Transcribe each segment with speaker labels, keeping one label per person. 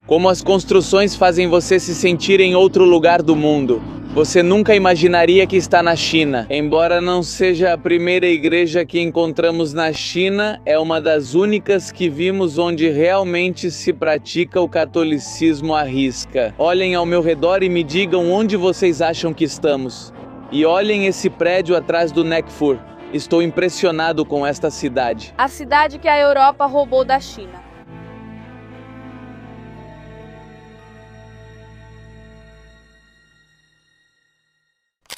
Speaker 1: Como as construções fazem você se sentir em outro lugar do mundo. Você nunca imaginaria que está na China. Embora não seja a primeira igreja que encontramos na China, é uma das únicas que vimos onde realmente se pratica o catolicismo à risca. Olhem ao meu redor e me digam onde vocês acham que estamos. E olhem esse prédio atrás do Nagpur. Estou impressionado com esta cidade.
Speaker 2: A cidade que a Europa roubou da China.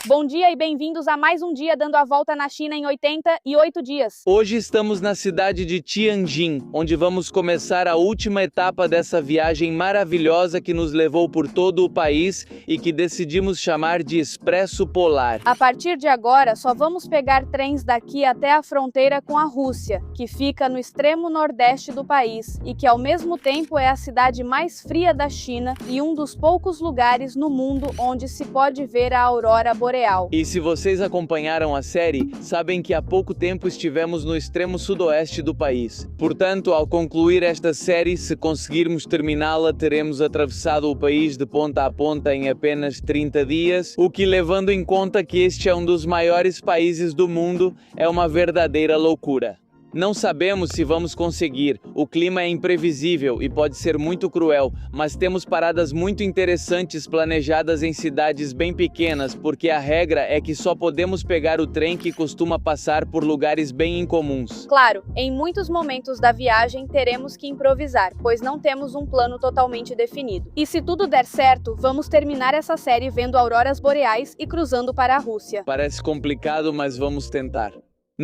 Speaker 2: Bom dia e bem-vindos a mais um dia dando a volta na China em 88 dias.
Speaker 1: Hoje estamos na cidade de Tianjin, onde vamos começar a última etapa dessa viagem maravilhosa que nos levou por todo o país e que decidimos chamar de Expresso Polar.
Speaker 2: A partir de agora, só vamos pegar trens daqui até a fronteira com a Rússia, que fica no extremo nordeste do país e que ao mesmo tempo é a cidade mais fria da China e um dos poucos lugares no mundo onde se pode ver a aurora boreal.
Speaker 1: E se vocês acompanharam a série, sabem que há pouco tempo estivemos no extremo sudoeste do país. Portanto, ao concluir esta série, se conseguirmos terminá-la, teremos atravessado o país de ponta a ponta em apenas 30 dias, o que, levando em conta que este é um dos maiores países do mundo, é uma verdadeira loucura. Não sabemos se vamos conseguir, o clima é imprevisível e pode ser muito cruel, mas temos paradas muito interessantes planejadas em cidades bem pequenas, porque a regra é que só podemos pegar o trem que costuma passar por lugares bem incomuns.
Speaker 2: Claro, em muitos momentos da viagem teremos que improvisar, pois não temos um plano totalmente definido. E se tudo der certo, vamos terminar essa série vendo auroras boreais e cruzando para a Rússia.
Speaker 1: Parece complicado, mas vamos tentar.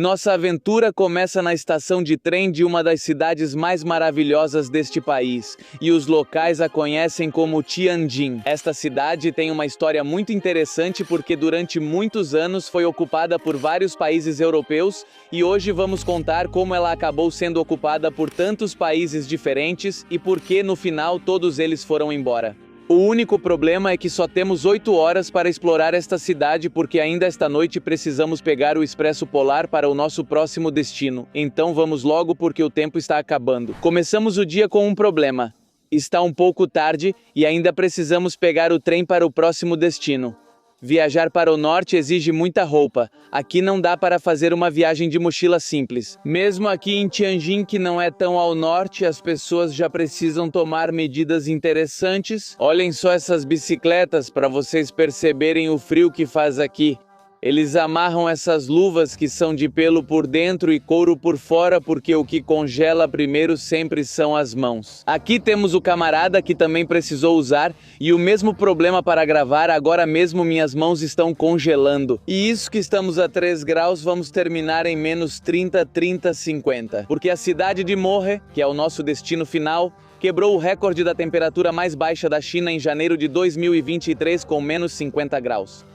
Speaker 1: Nossa aventura começa na estação de trem de uma das cidades mais maravilhosas deste país, e os locais a conhecem como Tianjin. Esta cidade tem uma história muito interessante porque durante muitos anos foi ocupada por vários países europeus e hoje vamos contar como ela acabou sendo ocupada por tantos países diferentes e por que no final todos eles foram embora. O único problema é que só temos 8 horas para explorar esta cidade porque ainda esta noite precisamos pegar o Expresso Polar para o nosso próximo destino. Então vamos logo porque o tempo está acabando. Começamos o dia com um problema. Está um pouco tarde e ainda precisamos pegar o trem para o próximo destino. Viajar para o norte exige muita roupa. Aqui não dá para fazer uma viagem de mochila simples. Mesmo aqui em Tianjin, que não é tão ao norte, as pessoas já precisam tomar medidas interessantes. Olhem só essas bicicletas para vocês perceberem o frio que faz aqui. Eles amarram essas luvas que são de pelo por dentro e couro por fora porque o que congela primeiro sempre são as mãos. Aqui temos o camarada que também precisou usar e o mesmo problema para gravar, agora mesmo minhas mãos estão congelando. E isso que estamos a 3 graus vamos terminar em menos 30, 50. Porque a cidade de Mohe, que é o nosso destino final, quebrou o recorde da temperatura mais baixa da China em janeiro de 2023 com menos 50 graus.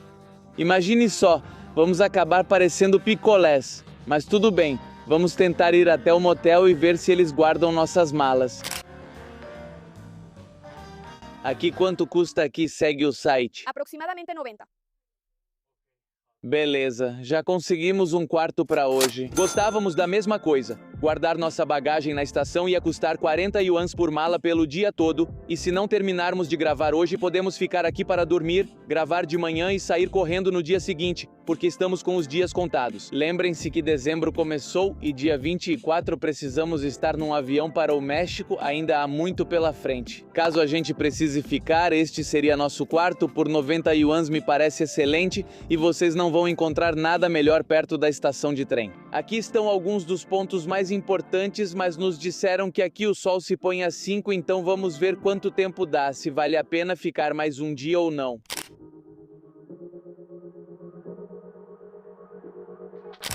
Speaker 1: Imagine só, vamos acabar parecendo picolés, mas tudo bem, vamos tentar ir até o motel e ver se eles guardam nossas malas. Aqui quanto custa aqui, segue o site.
Speaker 2: Aproximadamente 90.
Speaker 1: Beleza, já conseguimos um quarto para hoje. Gostávamos da mesma coisa. Guardar nossa bagagem na estação ia custar 40 yuans por mala pelo dia todo, e se não terminarmos de gravar hoje, podemos ficar aqui para dormir, gravar de manhã e sair correndo no dia seguinte, porque estamos com os dias contados. Lembrem-se que dezembro começou e dia 24 precisamos estar num avião para o México, ainda há muito pela frente. Caso a gente precise ficar, este seria nosso quarto, por 90 yuans me parece excelente, e vocês não vão encontrar nada melhor perto da estação de trem. Aqui estão alguns dos pontos mais importantes, mas nos disseram que aqui o sol se põe às 5, então vamos ver quanto tempo dá, se vale a pena ficar mais um dia ou não.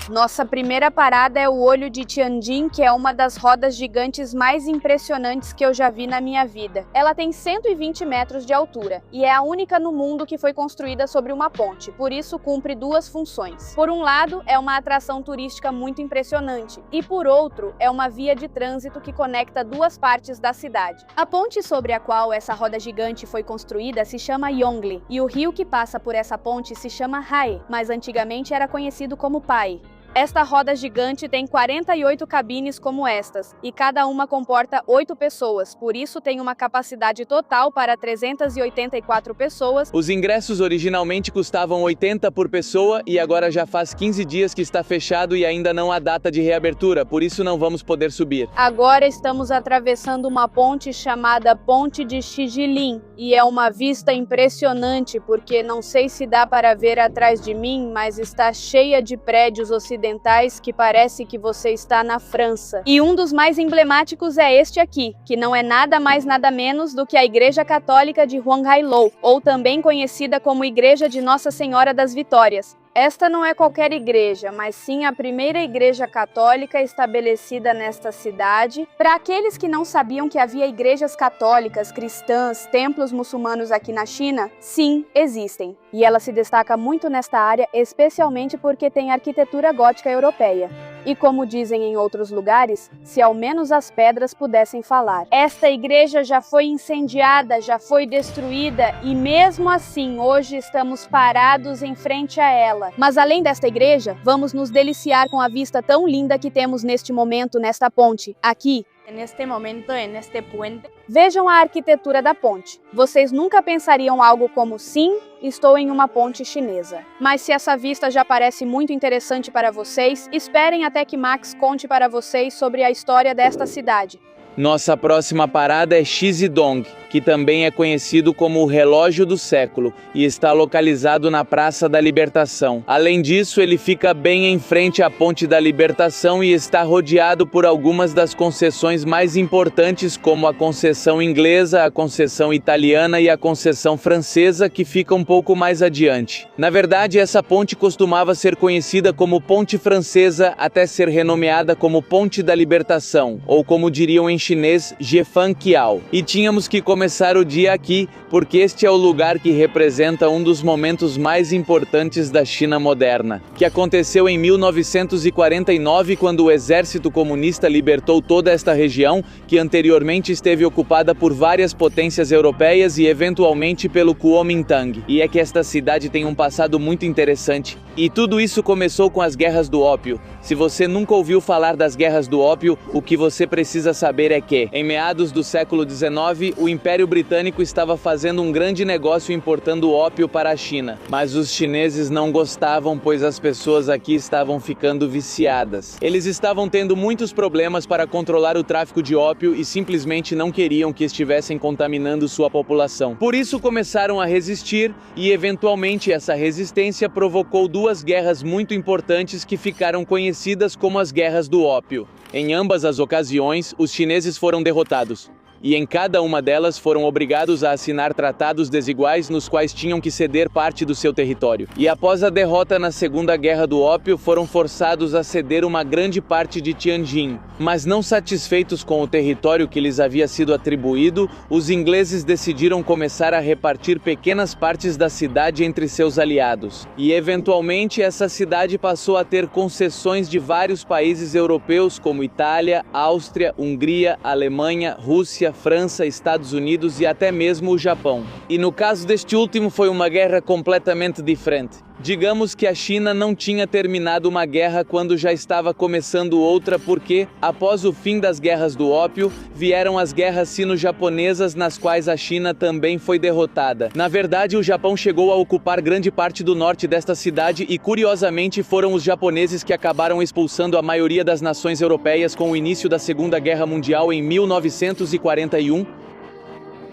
Speaker 2: Nossa primeira parada é o Olho de Tianjin, que é uma das rodas gigantes mais impressionantes que eu já vi na minha vida. Ela tem 120 metros de altura e é a única no mundo que foi construída sobre uma ponte, por isso cumpre duas funções. Por um lado, é uma atração turística muito impressionante e por outro, é uma via de trânsito que conecta duas partes da cidade. A ponte sobre a qual essa roda gigante foi construída se chama Yongle e o rio que passa por essa ponte se chama Hae, mas antigamente era conhecido como Pai. Esta roda gigante tem 48 cabines como estas, e cada uma comporta 8 pessoas, por isso tem uma capacidade total para 384 pessoas.
Speaker 1: Os ingressos originalmente custavam 80 por pessoa e agora já faz 15 dias que está fechado e ainda não há data de reabertura, por isso não vamos poder subir.
Speaker 2: Agora estamos atravessando uma ponte chamada Ponte de Xijilin, e é uma vista impressionante porque não sei se dá para ver atrás de mim, mas está cheia de prédios ocidentais que parece que você está na França. E um dos mais emblemáticos é este aqui, que não é nada mais nada menos do que a Igreja Católica de Hwanghailou, ou também conhecida como Igreja de Nossa Senhora das Vitórias. Esta não é qualquer igreja, mas sim a primeira igreja católica estabelecida nesta cidade. Para aqueles que não sabiam que havia igrejas católicas, cristãs, templos muçulmanos aqui na China, sim, existem. E ela se destaca muito nesta área, especialmente porque tem arquitetura gótica europeia. E como dizem em outros lugares, se ao menos as pedras pudessem falar. Esta igreja já foi incendiada, já foi destruída e mesmo assim hoje estamos parados em frente a ela. Mas além desta igreja, vamos nos deliciar com a vista tão linda que temos neste momento nesta ponte, aqui.
Speaker 3: Neste momento, neste puente.
Speaker 2: Vejam a arquitetura da ponte. Vocês nunca pensariam algo como sim, estou em uma ponte chinesa. Mas se essa vista já parece muito interessante para vocês, esperem até que Max conte para vocês sobre a história desta cidade.
Speaker 1: Nossa próxima parada é Xizidong, que também é conhecido como o Relógio do Século, e está localizado na Praça da Libertação. Além disso, ele fica bem em frente à Ponte da Libertação e está rodeado por algumas das concessões mais importantes, como a concessão inglesa, a concessão italiana e a concessão francesa, que fica um pouco mais adiante. Na verdade, essa ponte costumava ser conhecida como Ponte Francesa até ser renomeada como Ponte da Libertação, ou como diriam em chinês, Jiefang-Qiao. E tínhamos que começar o dia aqui, porque este é o lugar que representa um dos momentos mais importantes da China moderna, que aconteceu em 1949, quando o exército comunista libertou toda esta região, que anteriormente esteve ocupada por várias potências europeias e eventualmente pelo Kuomintang. E é que esta cidade tem um passado muito interessante. E tudo isso começou com as Guerras do Ópio. Se você nunca ouviu falar das Guerras do Ópio, o que você precisa saber é que, em meados do século XIX, o Império Britânico estava fazendo um grande negócio importando ópio para a China. Mas os chineses não gostavam, pois as pessoas aqui estavam ficando viciadas. Eles estavam tendo muitos problemas para controlar o tráfico de ópio e simplesmente não queriam que estivessem contaminando sua população. Por isso começaram a resistir e, eventualmente, essa resistência provocou duas guerras muito importantes que ficaram conhecidas como as Guerras do Ópio. Em ambas as ocasiões, os chineses foram derrotados. E em cada uma delas foram obrigados a assinar tratados desiguais nos quais tinham que ceder parte do seu território. E após a derrota na Segunda Guerra do Ópio, foram forçados a ceder uma grande parte de Tianjin. Mas não satisfeitos com o território que lhes havia sido atribuído, os ingleses decidiram começar a repartir pequenas partes da cidade entre seus aliados. E eventualmente essa cidade passou a ter concessões de vários países europeus como Itália, Áustria, Hungria, Alemanha, Rússia, França, Estados Unidos e até mesmo o Japão. E no caso deste último foi uma guerra completamente diferente. Digamos que a China não tinha terminado uma guerra quando já estava começando outra, porque, após o fim das Guerras do Ópio, vieram as guerras sino-japonesas, nas quais a China também foi derrotada. Na verdade, o Japão chegou a ocupar grande parte do norte desta cidade e, curiosamente, foram os japoneses que acabaram expulsando a maioria das nações europeias com o início da Segunda Guerra Mundial em 1941.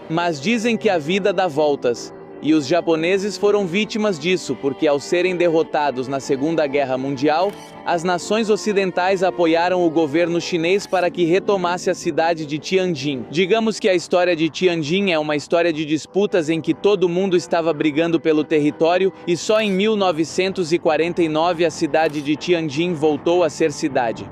Speaker 1: Mas dizem que a vida dá voltas. E os japoneses foram vítimas disso, porque ao serem derrotados na Segunda Guerra Mundial, as nações ocidentais apoiaram o governo chinês para que retomasse a cidade de Tianjin. Digamos que a história de Tianjin é uma história de disputas em que todo mundo estava brigando pelo território e só em 1949 a cidade de Tianjin voltou a ser cidade.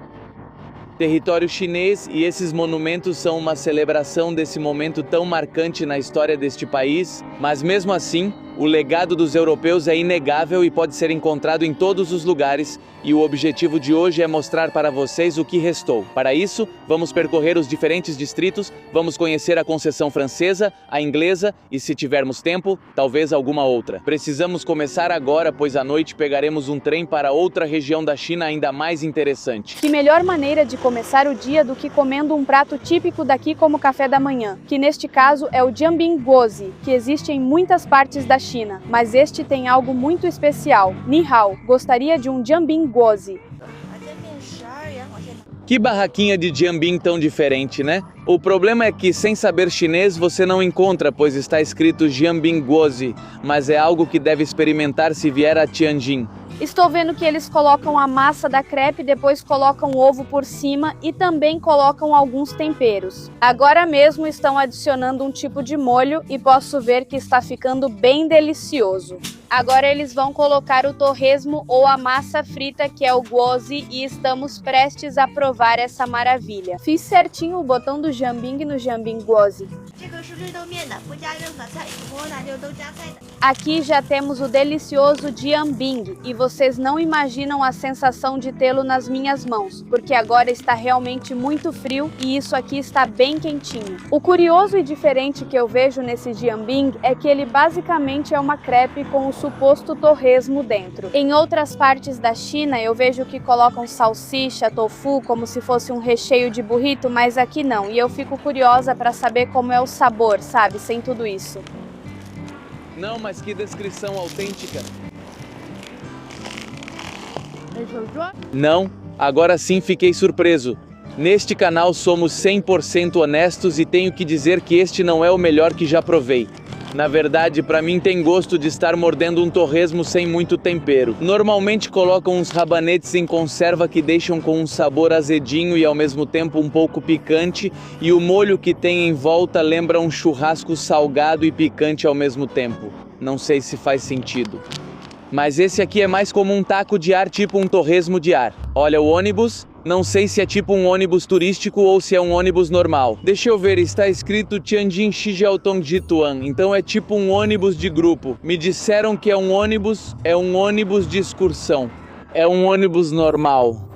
Speaker 1: Território chinês, e esses monumentos são uma celebração desse momento tão marcante na história deste país, mas mesmo assim, O legado dos europeus é inegável e pode ser encontrado em todos os lugares, e o objetivo de hoje é mostrar para vocês o que restou. Para isso, vamos percorrer os diferentes distritos, vamos conhecer a Conceição Francesa, a Inglesa e, se tivermos tempo, talvez alguma outra. Precisamos começar agora, pois à noite pegaremos um trem para outra região da China ainda mais interessante.
Speaker 2: Que melhor maneira de começar o dia do que comendo um prato típico daqui como café da manhã, que neste caso é o Jianbingguozi, que existe em muitas partes da China, mas este tem algo muito especial. Ni hao, gostaria de um Jianbingguozi.
Speaker 1: Que barraquinha de Jianbing tão diferente, né? O problema é que, sem saber chinês, você não encontra, pois está escrito Jianbingguozi, mas é algo que deve experimentar se vier a Tianjin.
Speaker 2: Estou vendo que eles colocam a massa da crepe, depois colocam o ovo por cima e também colocam alguns temperos. Agora mesmo estão adicionando um tipo de molho e posso ver que está ficando bem delicioso. Agora eles vão colocar o torresmo ou a massa frita, que é o guozi, e estamos prestes a provar essa maravilha. Fiz certinho o botão do Jianbing no Jianbingguozi. Aqui já temos o delicioso Jianbing e vocês não imaginam a sensação de tê-lo nas minhas mãos, porque agora está realmente muito frio e isso aqui está bem quentinho. O curioso e diferente que eu vejo nesse Jianbing é que ele basicamente é uma crepe com o suposto torresmo dentro. Em outras partes da China eu vejo que colocam salsicha, tofu, como se fosse um recheio de burrito, mas aqui não, e eu fico curiosa para saber como é o sabor, sabe, sem tudo isso.
Speaker 1: Não, mas que descrição autêntica. Não, agora sim fiquei surpreso. Neste canal somos 100% honestos e tenho que dizer que este não é o melhor que já provei. Na verdade, para mim tem gosto de estar mordendo um torresmo sem muito tempero. Normalmente colocam uns rabanetes em conserva que deixam com um sabor azedinho e ao mesmo tempo um pouco picante, e o molho que tem em volta lembra um churrasco salgado e picante ao mesmo tempo. Não sei se faz sentido. Mas esse aqui é mais como um taco de ar, tipo um torresmo de ar. Olha o ônibus. Não sei se é tipo um ônibus turístico ou se é um ônibus normal. Deixa eu ver, está escrito Tianjin Shijiaotong então é tipo um ônibus de grupo. Me disseram que é um ônibus de excursão. É um ônibus normal.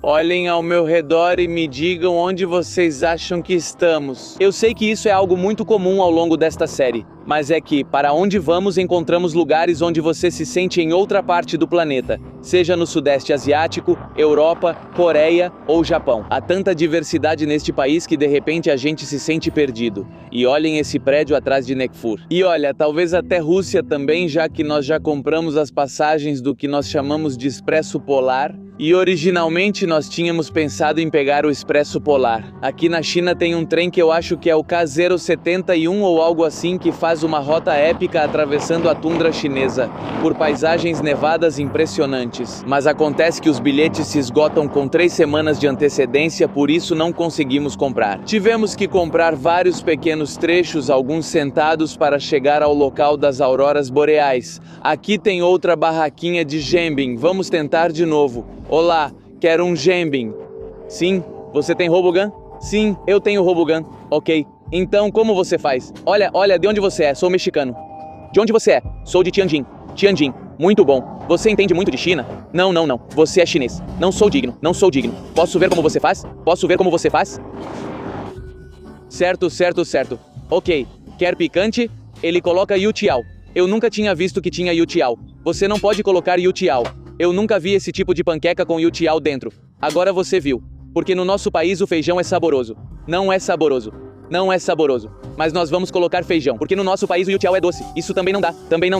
Speaker 1: Olhem ao meu redor e me digam onde vocês acham que estamos. Eu sei que isso é algo muito comum ao longo desta série, mas é que, para onde vamos, encontramos lugares onde você se sente em outra parte do planeta, seja no Sudeste Asiático, Europa, Coreia ou Japão. Há tanta diversidade neste país que de repente a gente se sente perdido. E olhem esse prédio atrás de Nekfur. E olha, talvez até Rússia também, já que nós já compramos as passagens do que nós chamamos de Expresso Polar. E originalmente nós tínhamos pensado em pegar o Expresso Polar. Aqui na China tem um trem que eu acho que é o K071 ou algo assim, que faz uma rota épica atravessando a tundra chinesa, por paisagens nevadas impressionantes. Mas acontece que os bilhetes se esgotam com 3 semanas de antecedência, por isso não conseguimos comprar. Tivemos que comprar vários pequenos trechos, alguns sentados, para chegar ao local das auroras boreais. Aqui tem outra barraquinha de Jianbing, vamos tentar de novo. Olá, quero um Jianbing. Sim, você tem Robogun? Sim, eu tenho Robogun. Ok, então como você faz? Olha, de onde você é? Sou mexicano. De onde você é? Sou de Tianjin. Tianjin, muito bom. Você entende muito de China? Não. Você é chinês. Não sou digno. Posso ver como você faz? Certo. Ok, quer picante? Ele coloca youtiao. Eu nunca tinha visto que tinha youtiao. Você não pode colocar youtiao. Eu nunca vi esse tipo de panqueca com youtiao dentro. Agora você viu. Porque no nosso país o feijão é saboroso. Não é saboroso. Mas nós vamos colocar feijão, porque no nosso país o youtiao é doce. Isso também não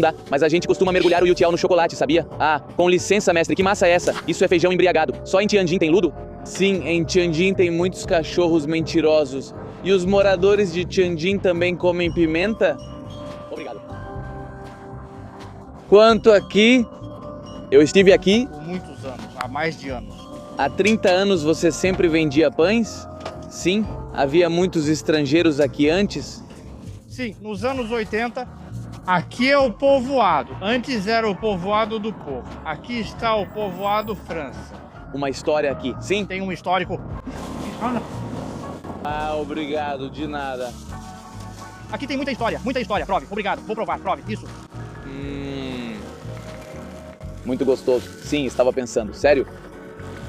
Speaker 1: dá. Mas a gente costuma mergulhar o youtiao no chocolate, sabia? Ah, com licença, mestre, que massa é essa? Isso é feijão embriagado. Só em Tianjin tem ludo? Sim, em Tianjin tem muitos cachorros mentirosos. E os moradores de Tianjin também comem pimenta? Obrigado. Quanto aqui? Eu estive aqui
Speaker 4: por muitos anos, há mais de anos.
Speaker 1: Há 30 anos você sempre vendia pães? Sim? Havia muitos estrangeiros aqui antes?
Speaker 4: Sim, nos anos 80, aqui é o povoado. Antes era o povoado do povo. Aqui está o povoado França.
Speaker 1: Uma história aqui, sim?
Speaker 4: Tem um histórico.
Speaker 1: Ah, obrigado, de nada.
Speaker 4: Aqui tem muita história, prove. Obrigado, vou provar, prove, isso.
Speaker 1: Muito gostoso. Sim, estava pensando. Sério?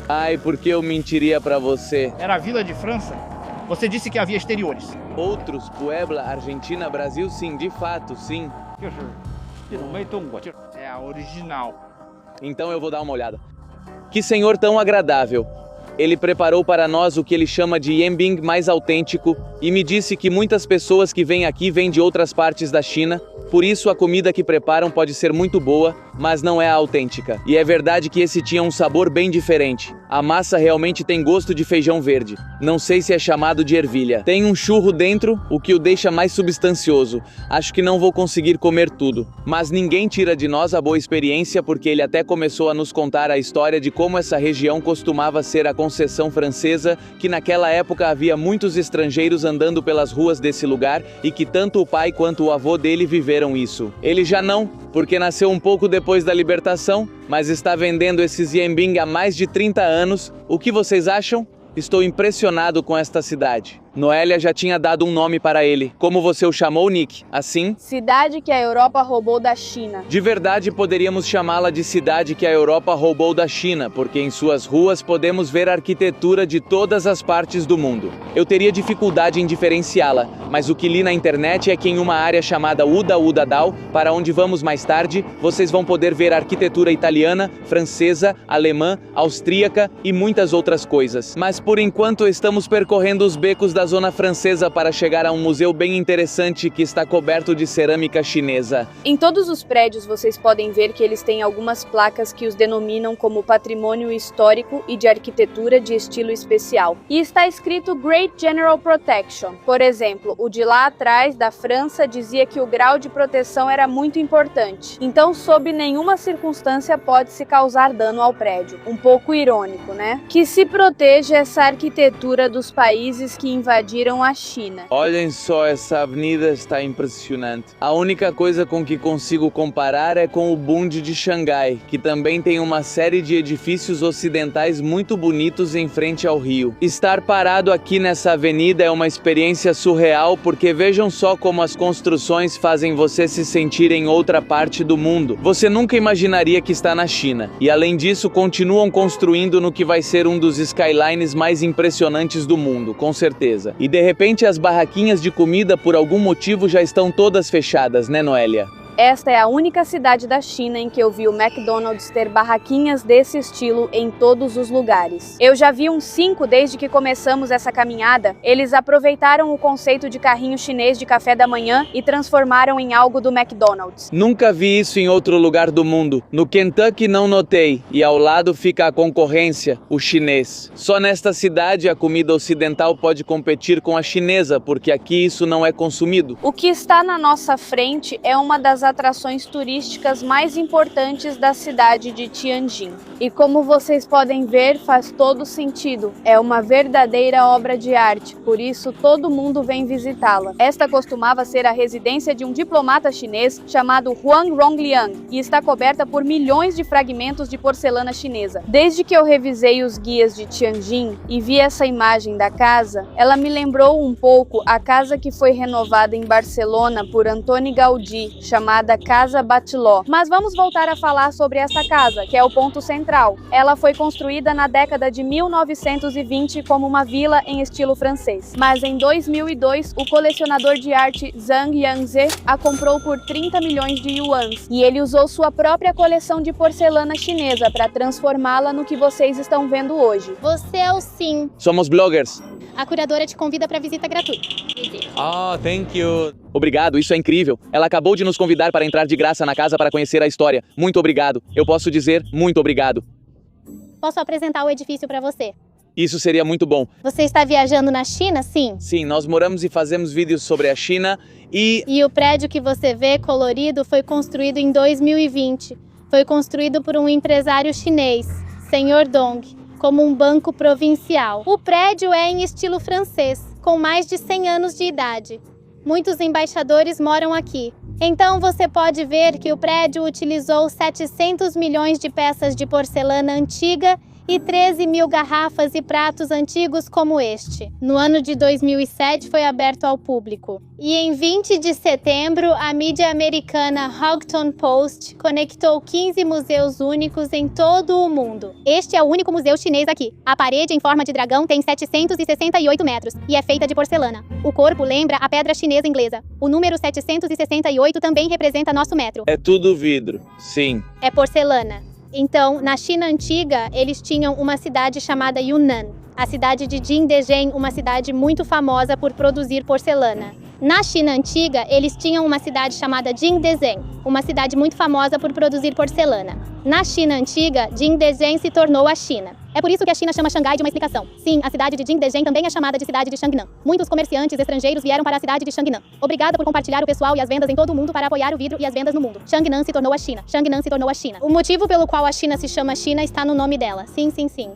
Speaker 1: Ai, por que eu mentiria pra você?
Speaker 4: Era a Vila de França? Você disse que havia exteriores.
Speaker 1: Outros, Puebla, Argentina, Brasil, sim, de fato, sim.
Speaker 4: É a original.
Speaker 1: Então eu vou dar uma olhada. Que senhor tão agradável. Ele preparou para nós o que ele chama de yambing mais autêntico e me disse que muitas pessoas que vêm aqui vêm de outras partes da China, por isso a comida que preparam pode ser muito boa, mas não é a autêntica. E é verdade que esse tinha um sabor bem diferente. A massa realmente tem gosto de feijão verde. Não sei se é chamado de ervilha. Tem um churro dentro, o que o deixa mais substancioso. Acho que não vou conseguir comer tudo. Mas ninguém tira de nós a boa experiência porque ele até começou a nos contar a história de como essa região costumava ser a concessão francesa, que naquela época havia muitos estrangeiros andando pelas ruas desse lugar e que tanto o pai quanto o avô dele viveram isso. Ele já não, porque nasceu um pouco depois da libertação, mas está vendendo esses yambing há mais de 30 anos. O que vocês acham? Estou impressionado com esta cidade. Noélia já tinha dado um nome para ele. Como você o chamou, Nick? Assim?
Speaker 2: Cidade que a Europa roubou da China.
Speaker 1: De verdade, poderíamos chamá-la de cidade que a Europa roubou da China, porque em suas ruas podemos ver a arquitetura de todas as partes do mundo. Eu teria dificuldade em diferenciá-la, mas o que li na internet é que em uma área chamada Uda Dao, para onde vamos mais tarde, vocês vão poder ver a arquitetura italiana, francesa, alemã, austríaca e muitas outras coisas. Mas por enquanto estamos percorrendo os becos da zona francesa para chegar a um museu bem interessante que está coberto de cerâmica chinesa.
Speaker 2: Em todos os prédios vocês podem ver que eles têm algumas placas que os denominam como patrimônio histórico e de arquitetura de estilo especial. E está escrito Great General Protection. Por exemplo, o de lá atrás, da França, dizia que o grau de proteção era muito importante. Então, sob nenhuma circunstância pode-se causar dano ao prédio. Um pouco irônico, né? Que se proteja essa arquitetura dos países que invadiram a China.
Speaker 1: Olhem só, essa avenida está impressionante. A única coisa com que consigo comparar é com o Bund de Xangai, que também tem uma série de edifícios ocidentais muito bonitos em frente ao rio. Estar parado aqui nessa avenida é uma experiência surreal porque vejam só como as construções fazem você se sentir em outra parte do mundo. Você nunca imaginaria que está na China. E além disso, continuam construindo no que vai ser um dos skylines mais impressionantes do mundo, com certeza. E de repente as barraquinhas de comida por algum motivo já estão todas fechadas, né, Noélia?
Speaker 2: Esta é a única cidade da China em que eu vi o McDonald's ter barraquinhas desse estilo em todos os lugares. Eu já vi uns 5 desde que começamos essa caminhada. Eles aproveitaram o conceito de carrinho chinês de café da manhã e transformaram em algo do McDonald's.
Speaker 1: Nunca vi isso em outro lugar do mundo. No Kentucky não notei, e ao lado fica a concorrência, o chinês. Só nesta cidade a comida ocidental pode competir com a chinesa, porque aqui isso não é consumido.
Speaker 2: O que está na nossa frente é uma das atrações turísticas mais importantes da cidade de Tianjin. E como vocês podem ver, faz todo sentido. É uma verdadeira obra de arte, por isso todo mundo vem visitá-la. Esta costumava ser a residência de um diplomata chinês chamado Huang Rongliang e está coberta por milhões de fragmentos de porcelana chinesa. Desde que eu revisei os guias de Tianjin e vi essa imagem da casa, ela me lembrou um pouco a casa que foi renovada em Barcelona por Antoni Gaudí, chamada Casa Batlló. Mas vamos voltar a falar sobre essa casa, que é o ponto central. Ela foi construída na década de 1920 como uma vila em estilo francês. Mas em 2002, o colecionador de arte Zhang Yangze a comprou por 30 milhões de yuans. E ele usou sua própria coleção de porcelana chinesa para transformá-la no que vocês estão vendo hoje.
Speaker 5: Você é o Sim.
Speaker 1: Somos bloggers.
Speaker 5: A curadora te convida para visita gratuita.
Speaker 1: Thank you. Obrigado, isso é incrível. Ela acabou de nos convidar para entrar de graça na casa para conhecer a história. Muito obrigado. Eu posso dizer muito obrigado.
Speaker 5: Posso apresentar o edifício para você?
Speaker 1: Isso seria muito bom.
Speaker 5: Você está viajando na China, sim?
Speaker 1: Sim, nós moramos e fazemos vídeos sobre a China e...
Speaker 5: E o prédio que você vê colorido foi construído em 2020. Foi construído por um empresário chinês, Sr. Dong, como um banco provincial. O prédio é em estilo francês, com mais de 100 anos de idade. Muitos embaixadores moram aqui. Então você pode ver que o prédio utilizou 700 milhões de peças de porcelana antiga e 13 mil garrafas e pratos antigos como este. No ano de 2007 foi aberto ao público. E em 20 de setembro, a mídia americana Huffington Post conectou 15 museus únicos em todo o mundo. Este é o único museu chinês aqui. A parede em forma de dragão tem 768 metros e é feita de porcelana. O corpo lembra a pedra chinesa inglesa. O número 768 também representa nosso metro.
Speaker 1: É tudo vidro, sim.
Speaker 5: É porcelana. Então, na China antiga, eles tinham uma cidade chamada Yunnan. A cidade de Jingdezhen, uma cidade muito famosa por produzir porcelana. Na China antiga, eles tinham uma cidade chamada Jingdezhen, uma cidade muito famosa por produzir porcelana. Na China antiga, Jingdezhen se tornou a China. É por isso que a China chama Xangai de uma explicação. Sim, a cidade de Jingdezhen também é chamada de cidade de Changnan. Muitos comerciantes estrangeiros vieram para a cidade de Changnan. Obrigada por compartilhar o pessoal e as vendas em todo o mundo para apoiar o vidro e as vendas no mundo. Changnan se tornou a China. Changnan se tornou a China. O motivo pelo qual a China se chama China está no nome dela. Sim, sim, sim.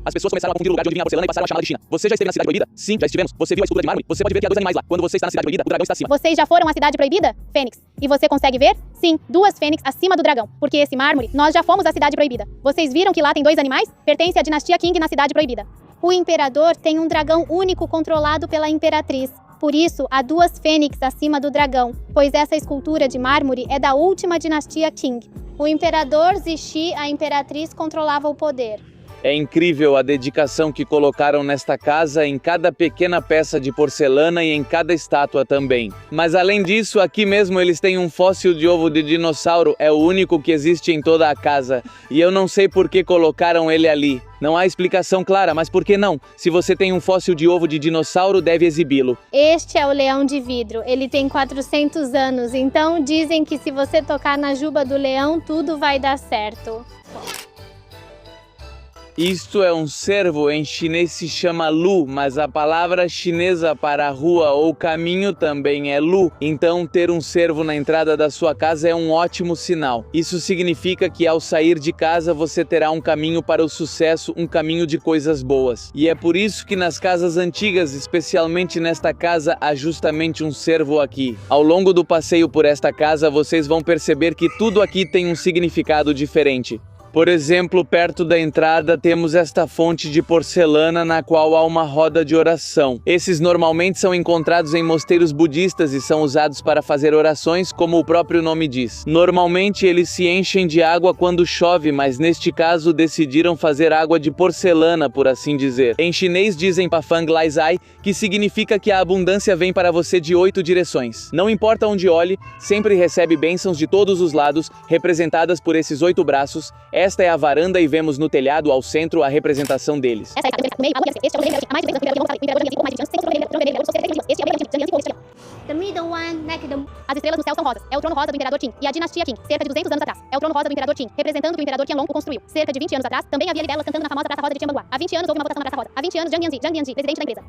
Speaker 1: As pessoas começaram a confundir o lugar de onde vinha a porcelana e passaram a chamá-la de China. Você já esteve na cidade proibida? Sim, já estivemos. Você viu a escultura de mármore? Você pode ver que há 2 animais lá. Quando você está na cidade proibida, o dragão está acima.
Speaker 5: Vocês já foram à cidade proibida? Fênix. E você consegue ver? Sim, 2 fênix acima do dragão. Porque esse mármore, nós já fomos à cidade proibida. Vocês viram que lá tem 2 animais? Pertence à dinastia Qing na cidade proibida. O imperador tem um dragão único controlado pela imperatriz. Por isso, há 2 fênix acima do dragão, pois essa escultura de mármore é da última dinastia Qing. O imperador Zixi, a imperatriz, controlava o poder.
Speaker 1: É incrível a dedicação que colocaram nesta casa em cada pequena peça de porcelana e em cada estátua também. Mas além disso, aqui mesmo eles têm um fóssil de ovo de dinossauro, é o único que existe em toda a casa. E eu não sei por que colocaram ele ali. Não há explicação clara, mas por que não? Se você tem um fóssil de ovo de dinossauro, deve exibi-lo.
Speaker 5: Este é o leão de vidro. Ele tem 400 anos, então dizem que se você tocar na juba do leão, tudo vai dar certo.
Speaker 1: Isto é um cervo, em chinês se chama lu, mas a palavra chinesa para rua ou caminho também é lu. Então ter um cervo na entrada da sua casa é um ótimo sinal. Isso significa que ao sair de casa você terá um caminho para o sucesso, um caminho de coisas boas. E é por isso que nas casas antigas, especialmente nesta casa, há justamente um cervo aqui. Ao longo do passeio por esta casa, vocês vão perceber que tudo aqui tem um significado diferente. Por exemplo, perto da entrada temos esta fonte de porcelana na qual há uma roda de oração. Esses normalmente são encontrados em mosteiros budistas e são usados para fazer orações, como o próprio nome diz. Normalmente eles se enchem de água quando chove, mas neste caso decidiram fazer água de porcelana, por assim dizer. Em chinês dizem Pafang Lai Zai, que significa que a abundância vem para você de 8 direções. Não importa onde olhe, sempre recebe bênçãos de todos os lados, representadas por esses 8 braços. Esta é a varanda e vemos no telhado ao centro a representação deles.
Speaker 5: The middle one, next the... As estrelas no céu são rosas. É o trono rosa do imperador Qin e a dinastia Qin, cerca de 200 anos atrás. É o trono rosa do imperador Qin, representando que o imperador Qianlong o construiu. Cerca de 20 anos atrás, também havia libelas cantando na famosa Praça Rosa de Tianguá. Há 20 anos houve uma votação na Praça Rosa. Há 20 anos, Zhang Lianji, presidente da empresa.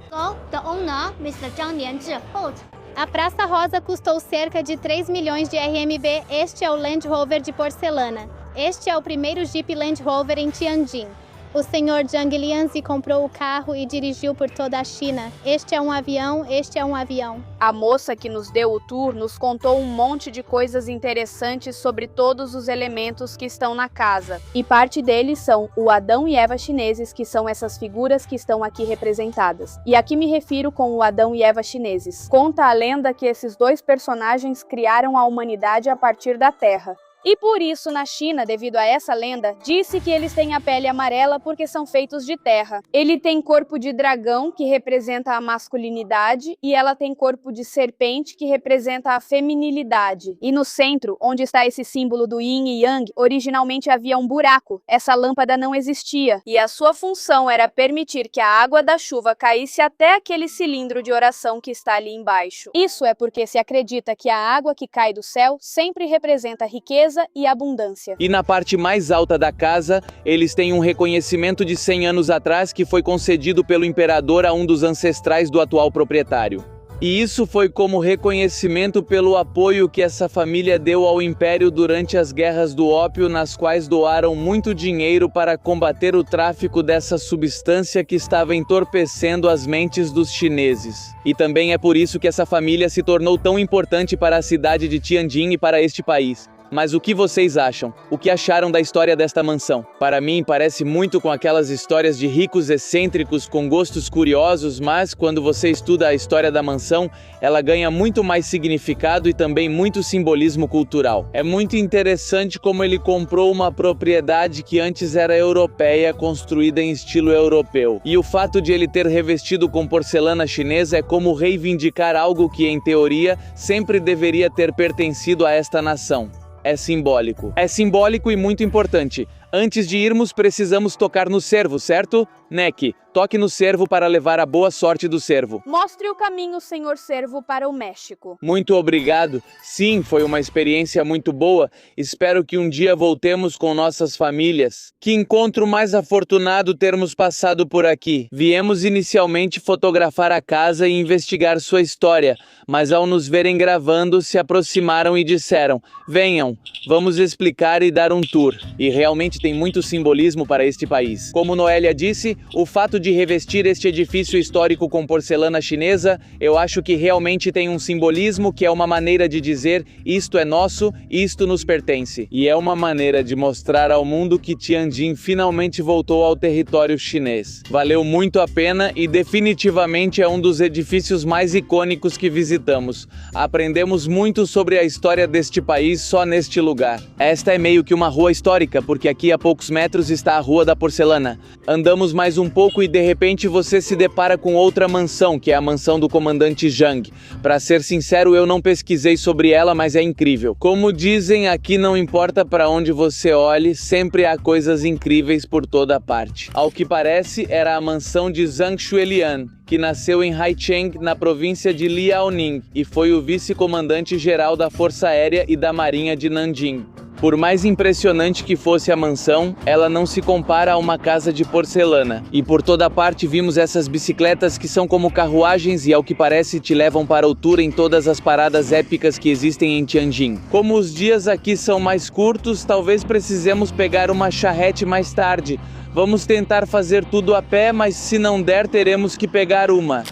Speaker 3: The owner, Mr. Zhang Lianzhi, holds.
Speaker 5: A Praça Rosa custou cerca de 3 milhões de RMB. Este é o Land Rover de porcelana. Este é o primeiro Jeep Land Rover em Tianjin. O senhor Zhang Lianzi comprou o carro e dirigiu por toda a China. Este é um avião, este é um avião.
Speaker 2: A moça que nos deu o tour nos contou um monte de coisas interessantes sobre todos os elementos que estão na casa. E parte deles são o Adão e Eva chineses, que são essas figuras que estão aqui representadas. E aqui me refiro com o Adão e Eva chineses. Conta a lenda que esses 2 personagens criaram a humanidade a partir da Terra. E por isso, na China, devido a essa lenda, disse que eles têm a pele amarela porque são feitos de terra. Ele tem corpo de dragão, que representa a masculinidade, e ela tem corpo de serpente, que representa a feminilidade. E no centro, onde está esse símbolo do yin e yang, originalmente havia um buraco. Essa lâmpada não existia, e a sua função era permitir que a água da chuva caísse até aquele cilindro de oração que está ali embaixo. Isso é porque se acredita que a água que cai do céu sempre representa riqueza e abundância.
Speaker 1: E na parte mais alta da casa, eles têm um reconhecimento de 100 anos atrás que foi concedido pelo imperador a um dos ancestrais do atual proprietário. E isso foi como reconhecimento pelo apoio que essa família deu ao império durante as guerras do ópio, nas quais doaram muito dinheiro para combater o tráfico dessa substância que estava entorpecendo as mentes dos chineses. E também é por isso que essa família se tornou tão importante para a cidade de Tianjin e para este país. Mas o que vocês acham? O que acharam da história desta mansão? Para mim, parece muito com aquelas histórias de ricos excêntricos com gostos curiosos, mas quando você estuda a história da mansão, ela ganha muito mais significado e também muito simbolismo cultural. É muito interessante como ele comprou uma propriedade que antes era europeia, construída em estilo europeu. E o fato de ele ter revestido com porcelana chinesa é como reivindicar algo que, em teoria, sempre deveria ter pertencido a esta nação. É simbólico. É simbólico e muito importante. Antes de irmos, precisamos tocar no cervo, certo? Neck, toque no cervo para levar a boa sorte do cervo.
Speaker 2: Mostre o caminho, senhor cervo, para o México.
Speaker 1: Muito obrigado. Sim, foi uma experiência muito boa. Espero que um dia voltemos com nossas famílias. Que encontro mais afortunado termos passado por aqui. Viemos inicialmente fotografar a casa e investigar sua história, mas ao nos verem gravando, se aproximaram e disseram: venham, vamos explicar e dar um tour. E realmente tem muito simbolismo para este país. Como Noélia disse, o fato de revestir este edifício histórico com porcelana chinesa, eu acho que realmente tem um simbolismo que é uma maneira de dizer: isto é nosso, isto nos pertence. E é uma maneira de mostrar ao mundo que Tianjin finalmente voltou ao território chinês. Valeu muito a pena e definitivamente é um dos edifícios mais icônicos que visitamos. Aprendemos muito sobre a história deste país só neste lugar. Esta é meio que uma rua histórica, porque aqui a poucos metros está a Rua da Porcelana. Andamos mais um pouco e de repente você se depara com outra mansão, que é a mansão do comandante Zhang. Para ser sincero, eu não pesquisei sobre ela, mas é incrível. Como dizem, aqui não importa para onde você olhe, sempre há coisas incríveis por toda parte. Ao que parece, era a mansão de Zhang Xuelian, que nasceu em Haicheng, na província de Liaoning, e foi o vice-comandante-geral da Força Aérea e da Marinha de Nanjing. Por mais impressionante que fosse a mansão, ela não se compara a uma casa de porcelana. E por toda parte vimos essas bicicletas que são como carruagens e, ao que parece, te levam para o tour em todas as paradas épicas que existem em Tianjin. Como os dias aqui são mais curtos, talvez precisemos pegar uma charrete mais tarde. Vamos tentar fazer tudo a pé, mas se não der, teremos que pegar uma.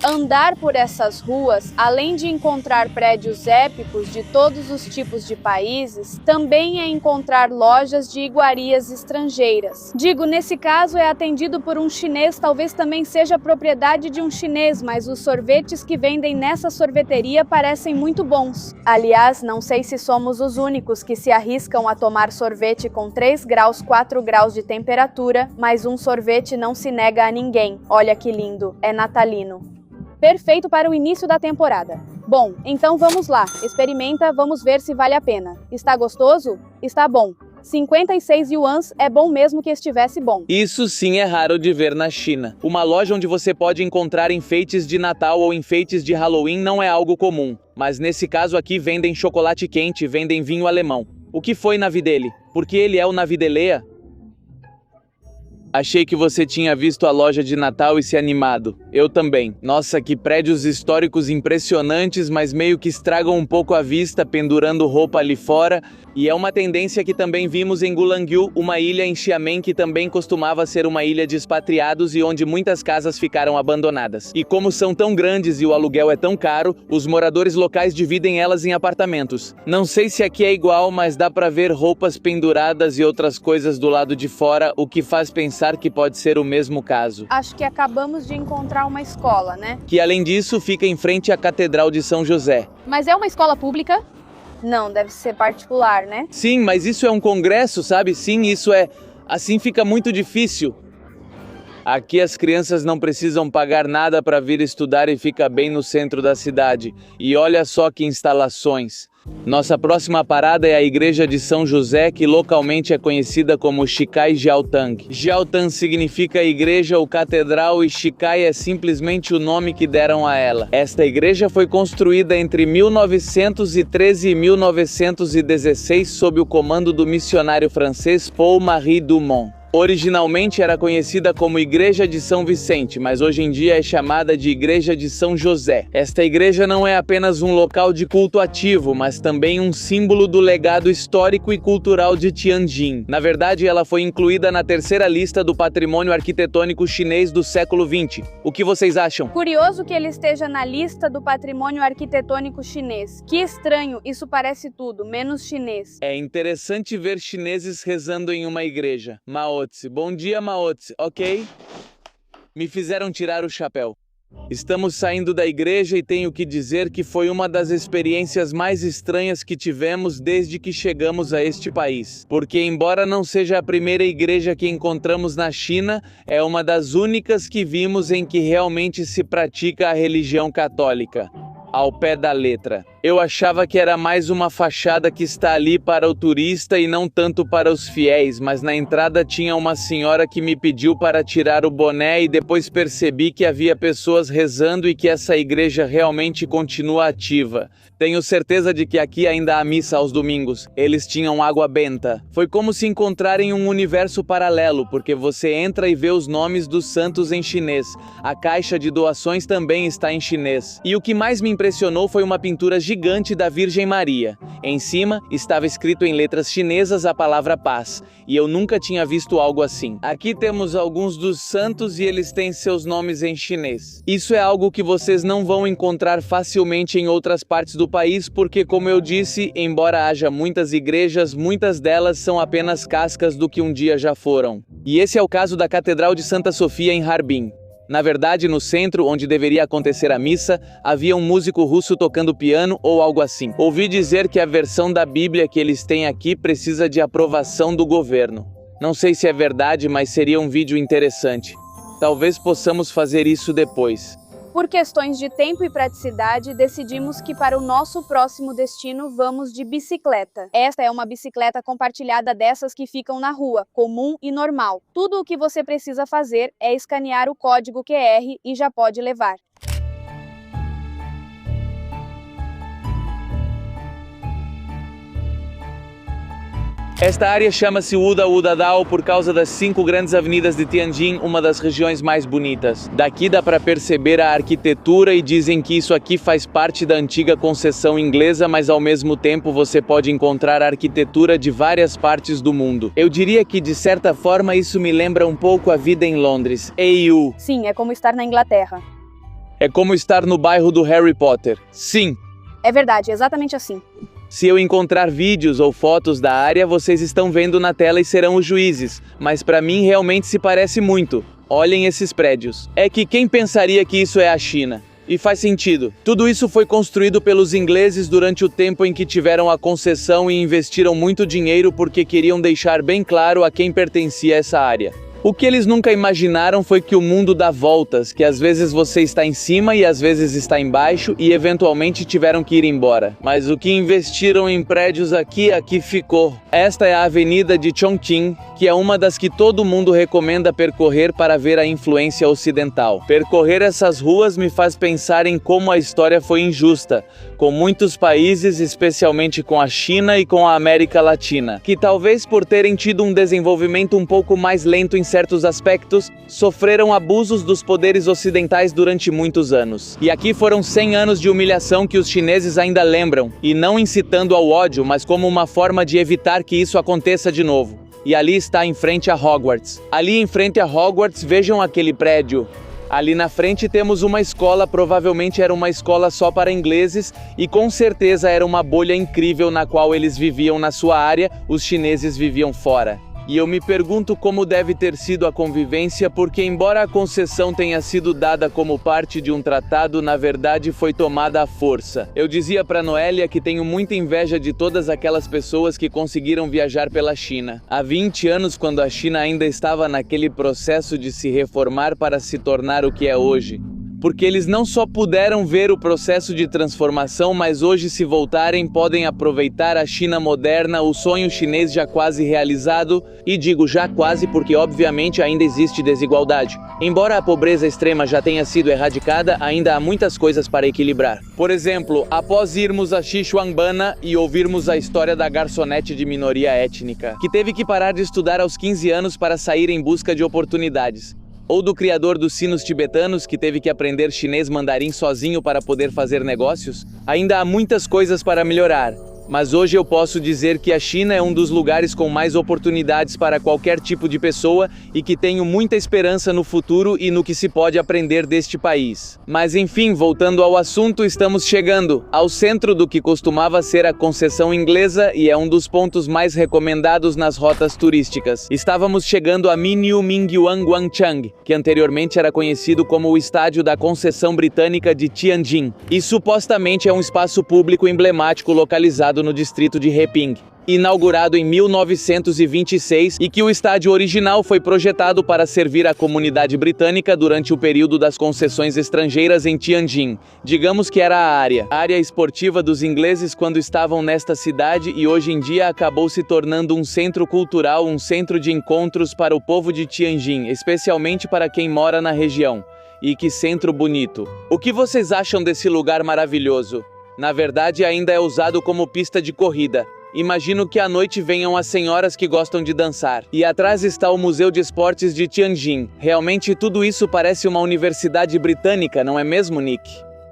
Speaker 2: Andar por essas ruas, além de encontrar prédios épicos de todos os tipos de países, também é encontrar lojas de iguarias estrangeiras. Digo, nesse caso é atendido por um chinês, talvez também seja propriedade de um chinês, mas os sorvetes que vendem nessa sorveteria parecem muito bons. Aliás, não sei se somos os únicos que se arriscam a tomar sorvete com 3 graus, 4 graus de temperatura, mas um sorvete não se nega a ninguém. Olha que lindo, é natalino. Perfeito para o início da temporada. Bom, então vamos lá, experimenta, vamos ver se vale a pena. Está gostoso? Está bom. 56 yuans é bom mesmo que estivesse bom.
Speaker 1: Isso sim é raro de ver na China. Uma loja onde você pode encontrar enfeites de Natal ou enfeites de Halloween não é algo comum. Mas nesse caso aqui vendem chocolate quente, vendem vinho alemão. O que foi Navi dele? Porque ele é o Navi de Leia? Achei que você tinha visto a loja de Natal e se animado. Eu também. Nossa, que prédios históricos impressionantes, mas meio que estragam um pouco a vista pendurando roupa ali fora. E é uma tendência que também vimos em Gulangyu, uma ilha em Xiamen que também costumava ser uma ilha de expatriados e onde muitas casas ficaram abandonadas. E como são tão grandes e o aluguel é tão caro, os moradores locais dividem elas em apartamentos. Não sei se aqui é igual, mas dá pra ver roupas penduradas e outras coisas do lado de fora, o que faz pensar que pode ser o mesmo caso.
Speaker 2: Acho que acabamos de encontrar uma escola, né?
Speaker 1: Que além disso fica em frente à Catedral de São José.
Speaker 2: Mas é uma escola pública? Não, deve ser particular, né?
Speaker 1: Sim, mas isso é um congresso, sabe? Sim, isso é... Assim fica muito difícil. Aqui as crianças não precisam pagar nada para vir estudar e fica bem no centro da cidade. E olha só que instalações. Nossa próxima parada é a Igreja de São José, que localmente é conhecida como Shikai Jiaotang. Jiaotang significa igreja ou catedral e Shikai é simplesmente o nome que deram a ela. Esta igreja foi construída entre 1913 e 1916 sob o comando do missionário francês Paul-Marie Dumont. Originalmente era conhecida como Igreja de São Vicente, mas hoje em dia é chamada de Igreja de São José. Esta igreja não é apenas um local de culto ativo, mas também um símbolo do legado histórico e cultural de Tianjin. Na verdade, ela foi incluída na terceira lista do patrimônio arquitetônico chinês do século XX. O que vocês acham?
Speaker 2: Curioso que ele esteja na lista do patrimônio arquitetônico chinês. Que estranho, isso parece tudo, menos chinês.
Speaker 1: É interessante ver chineses rezando em uma igreja. Mao Tse. Bom dia, Mao Tse. Ok? Me fizeram tirar o chapéu. Estamos saindo da igreja e tenho que dizer que foi uma das experiências mais estranhas que tivemos desde que chegamos a este país. Porque, embora não seja a primeira igreja que encontramos na China, é uma das únicas que vimos em que realmente se pratica a religião católica. Ao pé da letra. Eu achava que era mais uma fachada que está ali para o turista e não tanto para os fiéis, mas na entrada tinha uma senhora que me pediu para tirar o boné e depois percebi que havia pessoas rezando e que essa igreja realmente continua ativa. Tenho certeza de que aqui ainda há missa aos domingos. Eles tinham água benta. Foi como se encontrar em um universo paralelo, porque você entra e vê os nomes dos santos em chinês. A caixa de doações também está em chinês. E o que mais me impressionou foi uma pintura gigante da Virgem Maria. Em cima estava escrito em letras chinesas a palavra paz, e eu nunca tinha visto algo assim. Aqui temos alguns dos santos e eles têm seus nomes em chinês. Isso é algo que vocês não vão encontrar facilmente em outras partes do país, porque, como eu disse, embora haja muitas igrejas, muitas delas são apenas cascas do que um dia já foram. E esse é o caso da Catedral de Santa Sofia em Harbin. Na verdade, no centro, onde deveria acontecer a missa, havia um músico russo tocando piano ou algo assim. Ouvi dizer que a versão da Bíblia que eles têm aqui precisa de aprovação do governo. Não sei se é verdade, mas seria um vídeo interessante. Talvez possamos fazer isso depois.
Speaker 2: Por questões de tempo e praticidade, decidimos que para o nosso próximo destino vamos de bicicleta. Esta é uma bicicleta compartilhada dessas que ficam na rua, comum e normal. Tudo o que você precisa fazer é escanear o código QR e já pode levar.
Speaker 1: Esta área chama-se Wuda-Wudadao por causa das 5 grandes avenidas de Tianjin, uma das regiões mais bonitas. Daqui dá para perceber a arquitetura e dizem que isso aqui faz parte da antiga concessão inglesa, mas ao mesmo tempo você pode encontrar arquitetura de várias partes do mundo. Eu diria que de certa forma isso me lembra um pouco a vida em Londres. EU.
Speaker 2: Sim, é como estar na Inglaterra.
Speaker 1: É como estar no bairro do Harry Potter. Sim.
Speaker 2: É verdade, exatamente assim.
Speaker 1: Se eu encontrar vídeos ou fotos da área, vocês estão vendo na tela e serão os juízes, mas para mim realmente se parece muito. Olhem esses prédios. É que quem pensaria que isso é a China? E faz sentido. Tudo isso foi construído pelos ingleses durante o tempo em que tiveram a concessão e investiram muito dinheiro porque queriam deixar bem claro a quem pertencia essa área. O que eles nunca imaginaram foi que o mundo dá voltas, que às vezes você está em cima e às vezes está embaixo e eventualmente tiveram que ir embora. Mas o que investiram em prédios aqui ficou. Esta é a Avenida de Chongqing, que é uma das que todo mundo recomenda percorrer para ver a influência ocidental. Percorrer essas ruas me faz pensar em como a história foi injusta, com muitos países, especialmente com a China e com a América Latina, que talvez por terem tido um desenvolvimento um pouco mais lento em certos aspectos, sofreram abusos dos poderes ocidentais durante muitos anos. E aqui foram 100 anos de humilhação que os chineses ainda lembram, e não incitando ao ódio, mas como uma forma de evitar que isso aconteça de novo. E ali está em frente a Hogwarts. Ali em frente a Hogwarts, vejam aquele prédio. Ali na frente temos uma escola, provavelmente era uma escola só para ingleses, e com certeza era uma bolha incrível na qual eles viviam na sua área, os chineses viviam fora. E eu me pergunto como deve ter sido a convivência, porque embora a concessão tenha sido dada como parte de um tratado, na verdade foi tomada à força. Eu dizia para Noélia que tenho muita inveja de todas aquelas pessoas que conseguiram viajar pela China. Há 20 anos, quando a China ainda estava naquele processo de se reformar para se tornar o que é hoje. porque eles não só puderam ver o processo de transformação, mas hoje, se voltarem, podem aproveitar a China moderna, o sonho chinês já quase realizado, e digo já quase porque obviamente ainda existe desigualdade. Embora a pobreza extrema já tenha sido erradicada, ainda há muitas coisas para equilibrar. Por exemplo, após irmos a Xishuangbanna e ouvirmos a história da garçonete de minoria étnica, que teve que parar de estudar aos 15 anos para sair em busca de oportunidades. Ou do criador dos sinos tibetanos, que teve que aprender chinês mandarim sozinho para poder fazer negócios, ainda há muitas coisas para melhorar. Mas hoje eu posso dizer que a China é um dos lugares com mais oportunidades para qualquer tipo de pessoa e que tenho muita esperança no futuro e no que se pode aprender deste país. Mas enfim, voltando ao assunto, estamos chegando ao centro do que costumava ser a concessão inglesa e é um dos pontos mais recomendados nas rotas turísticas. Estávamos chegando a Minyu Mingyuan Guangchang, que anteriormente era conhecido como o estádio da concessão britânica de Tianjin, e supostamente é um espaço público emblemático localizado no distrito de Heping, inaugurado em 1926 e que o estádio original foi projetado para servir a comunidade britânica durante o período das concessões estrangeiras em Tianjin. Digamos que era a área esportiva dos ingleses quando estavam nesta cidade e hoje em dia acabou se tornando um centro cultural, um centro de encontros para o povo de Tianjin, especialmente para quem mora na região. E que centro bonito! O que vocês acham desse lugar maravilhoso? Na verdade, ainda é usado como pista de corrida. Imagino que à noite venham as senhoras que gostam de dançar. E atrás está o Museu de Esportes de Tianjin. Realmente tudo isso parece uma universidade britânica, não é mesmo, Nick?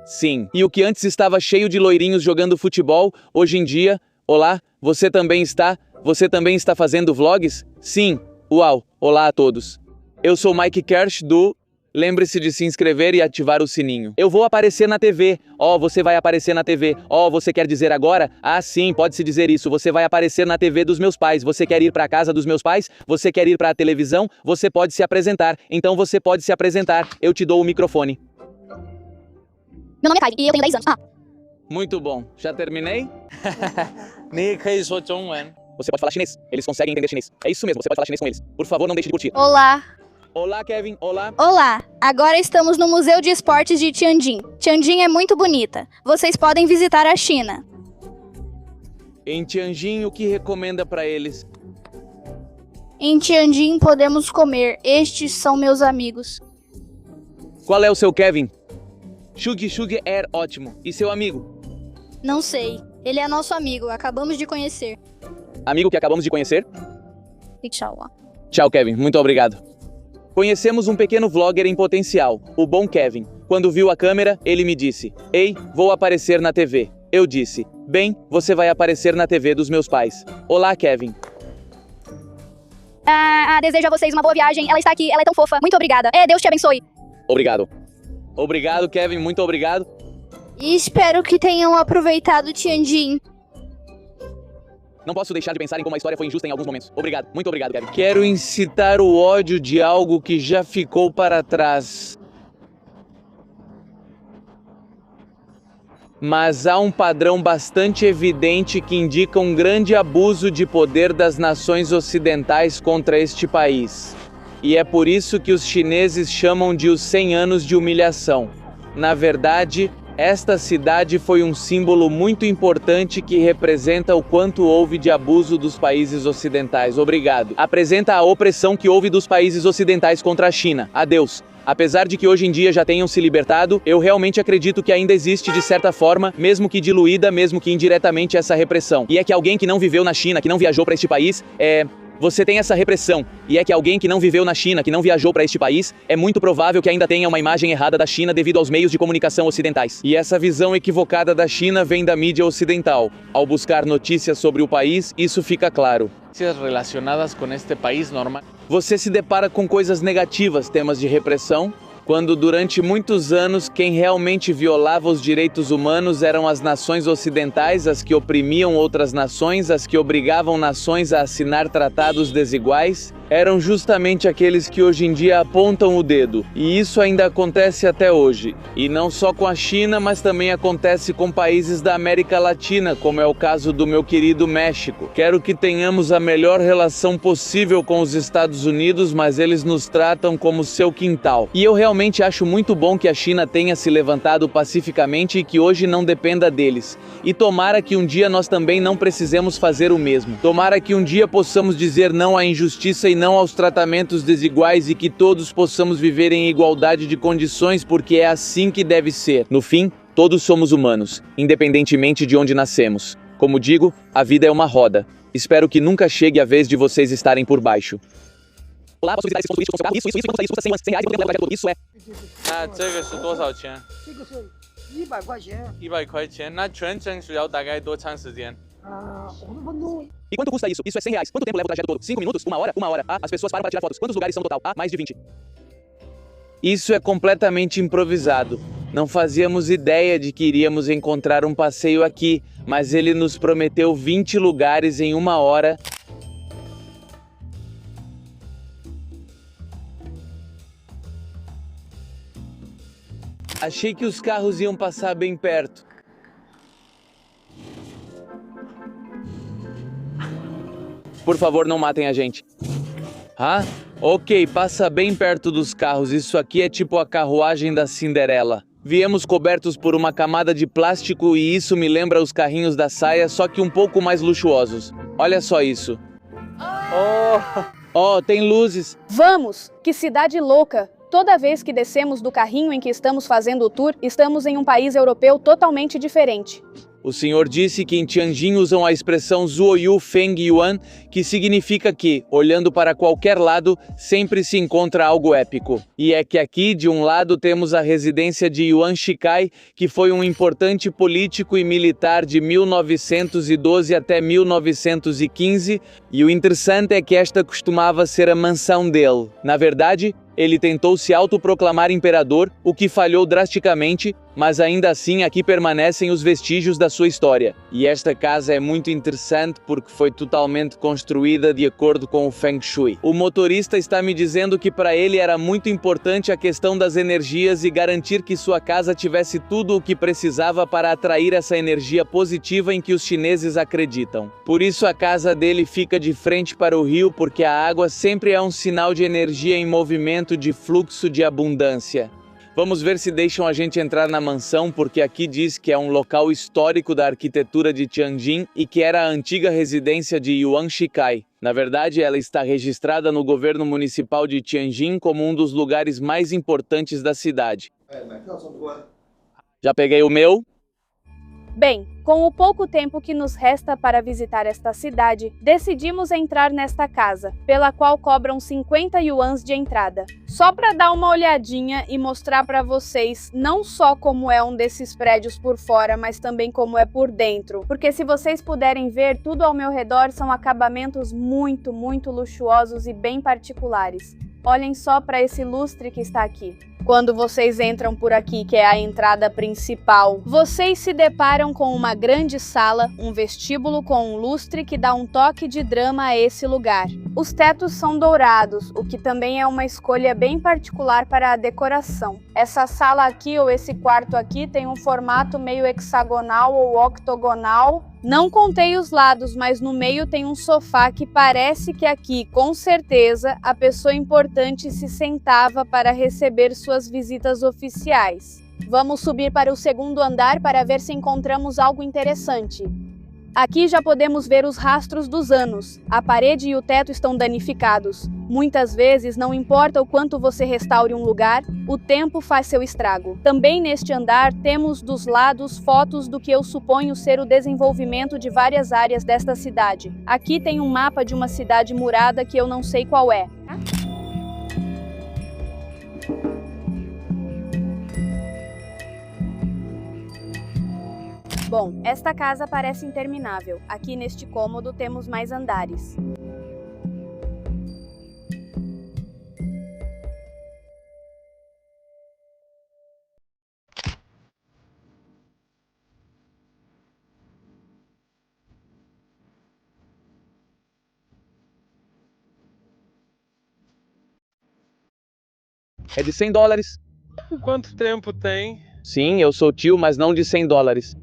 Speaker 1: Sim. E o que antes estava cheio de loirinhos jogando futebol, hoje em dia... Olá, você também está fazendo vlogs? Sim. Uau. Olá a todos. Eu sou Mike Kersh do... Lembre-se de se inscrever e ativar o sininho. Eu vou aparecer na TV. Oh, você vai aparecer na TV. Oh, você quer dizer agora? Ah, sim, pode-se dizer isso. Você vai aparecer na TV dos meus pais. Você quer ir para a casa dos meus pais? Você quer ir para a televisão? Você pode se apresentar. Então você pode se apresentar. Eu te dou o microfone.
Speaker 3: Meu nome é Kylie e eu tenho 10 anos.
Speaker 1: Muito bom. Já terminei? Você pode falar chinês. Eles conseguem entender chinês. É isso mesmo, você pode falar chinês com eles. Por favor, não deixe de curtir.
Speaker 6: Olá.
Speaker 1: Olá, Kevin. Olá.
Speaker 6: Olá, agora estamos no Museu de Esportes de Tianjin. Tianjin é muito bonita. Vocês podem visitar a China.
Speaker 1: Em Tianjin, o que recomenda para eles?
Speaker 6: Em Tianjin podemos comer. Estes são meus amigos.
Speaker 1: Qual é o seu Kevin? Shug é ótimo. E seu amigo?
Speaker 6: Não sei. Ele é nosso amigo. Acabamos de conhecer.
Speaker 1: Amigo que acabamos de conhecer?
Speaker 6: E tchau.
Speaker 1: Tchau, Kevin. Muito obrigado. Conhecemos um pequeno vlogger em potencial, o bom Kevin. Quando viu a câmera, ele me disse: Ei, vou aparecer na TV. Eu disse: Bem, você vai aparecer na TV dos meus pais. Olá, Kevin.
Speaker 6: Desejo a vocês uma boa viagem. Ela está aqui, ela é tão fofa. Muito obrigada. Deus te abençoe.
Speaker 1: Obrigado. Obrigado, Kevin. Muito obrigado.
Speaker 6: E espero que tenham aproveitado Tianjin.
Speaker 1: Não posso deixar de pensar em como a história foi injusta em alguns momentos. Obrigado. Muito obrigado, Kevin. Quero incitar o ódio de algo que já ficou para trás. Mas há um padrão bastante evidente que indica um grande abuso de poder das nações ocidentais contra este país. E é por isso que os chineses chamam de os 100 anos de humilhação. Na verdade, esta cidade foi um símbolo muito importante que representa o quanto houve de abuso dos países ocidentais. Obrigado. Apresenta a opressão que houve dos países ocidentais contra a China. Adeus. Apesar de que hoje em dia já tenham se libertado, eu realmente acredito que ainda existe de certa forma, mesmo que diluída, mesmo que indiretamente, essa repressão. E é que alguém que não viveu na China, que não viajou para este país, você tem essa repressão, e é que alguém que não viveu na China, que não viajou para este país, é muito provável que ainda tenha uma imagem errada da China devido aos meios de comunicação ocidentais. E essa visão equivocada da China vem da mídia ocidental. Ao buscar notícias sobre o país, isso fica claro. Relacionadas com este país normal. Você se depara com coisas negativas, temas de repressão, quando durante muitos anos quem realmente violava os direitos humanos eram as nações ocidentais, as que oprimiam outras nações, as que obrigavam nações a assinar tratados desiguais, eram justamente aqueles que hoje em dia apontam o dedo. E isso ainda acontece até hoje. E não só com a China, mas também acontece com países da América Latina, como é o caso do meu querido México. Quero que tenhamos a melhor relação possível com os Estados Unidos, mas eles nos tratam como seu quintal. E eu realmente acho muito bom que a China tenha se levantado pacificamente e que hoje não dependa deles. E tomara que um dia nós também não precisemos fazer o mesmo. Tomara que um dia possamos dizer não à injustiça e não aos tratamentos desiguais e que todos possamos viver em igualdade de condições, porque é assim que deve ser. No fim, todos somos humanos, independentemente de onde nascemos. Como digo, a vida é uma roda. Espero que nunca chegue a vez de vocês estarem por baixo. Olá, posso visitar esse ponto turístico com seu carro? Isso, quanto custa isso? Custa 100 reais, quanto tempo leva? Isso é...
Speaker 7: 这个是多少钱
Speaker 8: 这个是100块钱，
Speaker 7: ？100块钱。那全程需要大概多长时间？
Speaker 8: 50分钟。
Speaker 1: E quanto custa isso? Isso é 100 reais. Quanto tempo leva o trajeto todo? 5 minutos? 1 hora? 1 hora. Ah, as pessoas param para tirar fotos. Quantos lugares são no total? Ah, mais de 20. Isso é completamente improvisado. Não fazíamos ideia de que iríamos encontrar um passeio aqui, mas ele nos prometeu 20 lugares em 1 hora. Achei que os carros iam passar bem perto. Por favor, não matem a gente. Ah, ok, passa bem perto dos carros. Isso aqui é tipo a carruagem da Cinderela. Viemos cobertos por uma camada de plástico e isso me lembra os carrinhos da Saia, só que um pouco mais luxuosos. Olha só isso. Oh, tem luzes.
Speaker 2: Vamos! Que cidade louca! Toda vez que descemos do carrinho em que estamos fazendo o tour, estamos em um país europeu totalmente diferente.
Speaker 1: O senhor disse que em Tianjin usam a expressão Zuoyu Feng Yuan, que significa que, olhando para qualquer lado, sempre se encontra algo épico. E é que aqui, de um lado, temos a residência de Yuan Shikai, que foi um importante político e militar de 1912 até 1915, e o interessante é que esta costumava ser a mansão dele. Na verdade, ele tentou se autoproclamar imperador, o que falhou drasticamente, mas ainda assim aqui permanecem os vestígios da sua história. E esta casa é muito interessante porque foi totalmente construída de acordo com o Feng Shui. O motorista está me dizendo que para ele era muito importante a questão das energias e garantir que sua casa tivesse tudo o que precisava para atrair essa energia positiva em que os chineses acreditam. Por isso a casa dele fica de frente para o rio, porque a água sempre é um sinal de energia em movimento, de fluxo, de abundância. Vamos ver se deixam a gente entrar na mansão, porque aqui diz que é um local histórico da arquitetura de Tianjin e que era a antiga residência de Yuan Shikai. Na verdade, ela está registrada no governo municipal de Tianjin como um dos lugares mais importantes da cidade. Já peguei o meu?
Speaker 2: Bem, com o pouco tempo que nos resta para visitar esta cidade, decidimos entrar nesta casa, pela qual cobram 50 yuans de entrada. Só para dar uma olhadinha e mostrar para vocês não só como é um desses prédios por fora, mas também como é por dentro. Porque se vocês puderem ver, tudo ao meu redor são acabamentos muito, muito luxuosos e bem particulares. Olhem só para esse lustre que está aqui. Quando vocês entram por aqui, que é a entrada principal, vocês se deparam com uma grande sala, um vestíbulo com um lustre que dá um toque de drama a esse lugar. Os tetos são dourados, o que também é uma escolha bem particular para a decoração. Essa sala aqui, ou esse quarto aqui, tem um formato meio hexagonal ou octogonal. Não contei os lados, mas no meio tem um sofá que parece que aqui, com certeza, a pessoa importante se sentava para receber suas visitas oficiais. Vamos subir para o segundo andar para ver se encontramos algo interessante. Aqui já podemos ver os rastros dos anos. A parede e o teto estão danificados. Muitas vezes, não importa o quanto você restaure um lugar, o tempo faz seu estrago. Também neste andar temos dos lados fotos do que eu suponho ser o desenvolvimento de várias áreas desta cidade. Aqui tem um mapa de uma cidade murada que eu não sei qual é. Bom, esta casa parece interminável. Aqui neste cômodo temos mais andares.
Speaker 1: É de $100.
Speaker 7: Quanto tempo tem?
Speaker 1: Sim, eu sou tio, mas não de $100.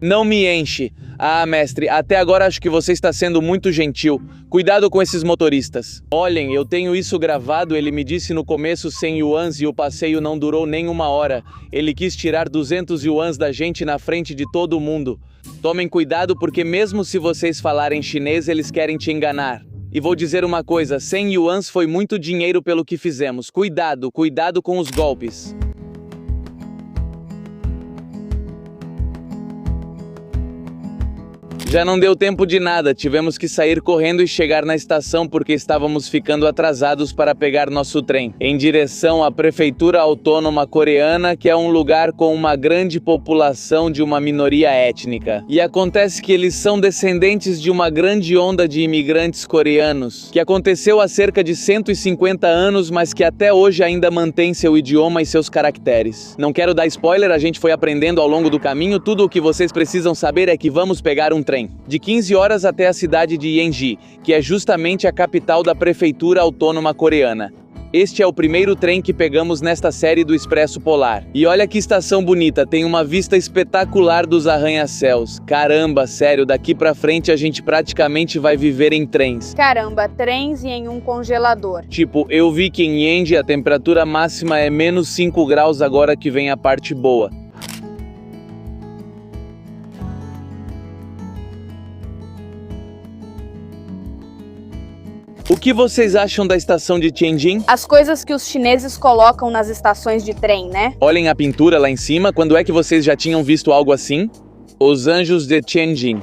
Speaker 1: Não me enche. Ah, mestre, até agora acho que você está sendo muito gentil. Cuidado com esses motoristas. Olhem, eu tenho isso gravado, ele me disse no começo 100 yuans e o passeio não durou nem 1 hora. Ele quis tirar 200 yuans da gente na frente de todo mundo. Tomem cuidado porque mesmo se vocês falarem chinês, eles querem te enganar. E vou dizer uma coisa, 100 yuans foi muito dinheiro pelo que fizemos. Cuidado, cuidado com os golpes. Já não deu tempo de nada, tivemos que sair correndo e chegar na estação porque estávamos ficando atrasados para pegar nosso trem, em direção à Prefeitura Autônoma Coreana, que é um lugar com uma grande população de uma minoria étnica. E acontece que eles são descendentes de uma grande onda de imigrantes coreanos, que aconteceu há cerca de 150 anos, mas que até hoje ainda mantém seu idioma e seus caracteres. Não quero dar spoiler, a gente foi aprendendo ao longo do caminho, tudo o que vocês precisam saber é que vamos pegar um trem de 15 horas até a cidade de Yeonji, que é justamente a capital da Prefeitura Autônoma Coreana. Este é o primeiro trem que pegamos nesta série do Expresso Polar. E olha que estação bonita, tem uma vista espetacular dos arranha-céus. Caramba, sério, daqui pra frente a gente praticamente vai viver em trens.
Speaker 2: Caramba, trens e em um congelador.
Speaker 1: Tipo, eu vi que em Yeonji a temperatura máxima é menos 5 graus agora que vem a parte boa. O que vocês acham da estação de Tianjin?
Speaker 2: As coisas que os chineses colocam nas estações de trem, né?
Speaker 1: Olhem a pintura lá em cima, quando é que vocês já tinham visto algo assim? Os Anjos de Tianjin.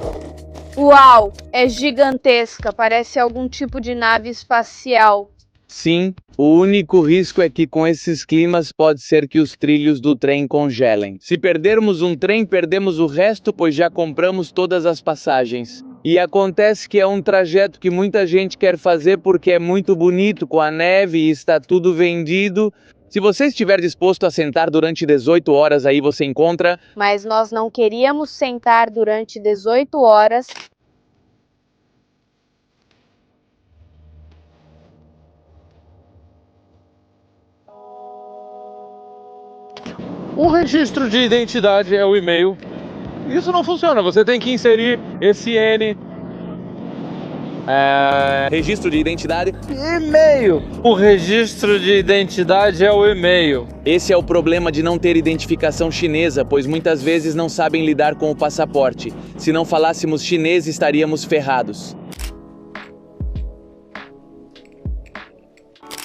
Speaker 2: Uau, é gigantesca, parece algum tipo de nave espacial.
Speaker 1: Sim, o único risco é que com esses climas pode ser que os trilhos do trem congelem. Se perdermos um trem, perdemos o resto, pois já compramos todas as passagens. E acontece que é um trajeto que muita gente quer fazer porque é muito bonito com a neve e está tudo vendido. Se você estiver disposto a sentar durante 18 horas, aí você encontra...
Speaker 2: Mas nós não queríamos sentar durante 18 horas.
Speaker 7: O registro de identidade é o e-mail. Isso não funciona, você tem que inserir esse N.
Speaker 1: Registro de identidade.
Speaker 7: E-mail. O registro de identidade é o e-mail.
Speaker 1: Esse é o problema de não ter identificação chinesa, pois muitas vezes não sabem lidar com o passaporte. Se não falássemos chinês, estaríamos ferrados.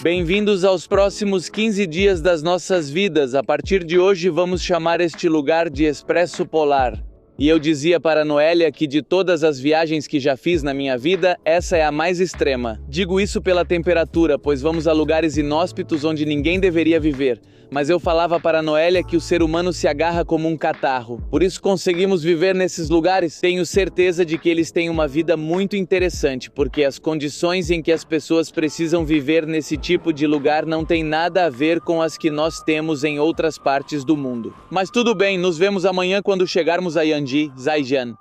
Speaker 1: Bem-vindos aos próximos 15 dias das nossas vidas. A partir de hoje vamos chamar este lugar de Expresso Polar. E eu dizia para a Noélia que de todas as viagens que já fiz na minha vida, essa é a mais extrema. Digo isso pela temperatura, pois vamos a lugares inóspitos onde ninguém deveria viver. Mas eu falava para a Noélia que o ser humano se agarra como um catarro. Por isso conseguimos viver nesses lugares. Tenho certeza de que eles têm uma vida muito interessante, porque as condições em que as pessoas precisam viver nesse tipo de lugar não tem nada a ver com as que nós temos em outras partes do mundo. Mas tudo bem, nos vemos amanhã quando chegarmos a Yeonji, Zaijian.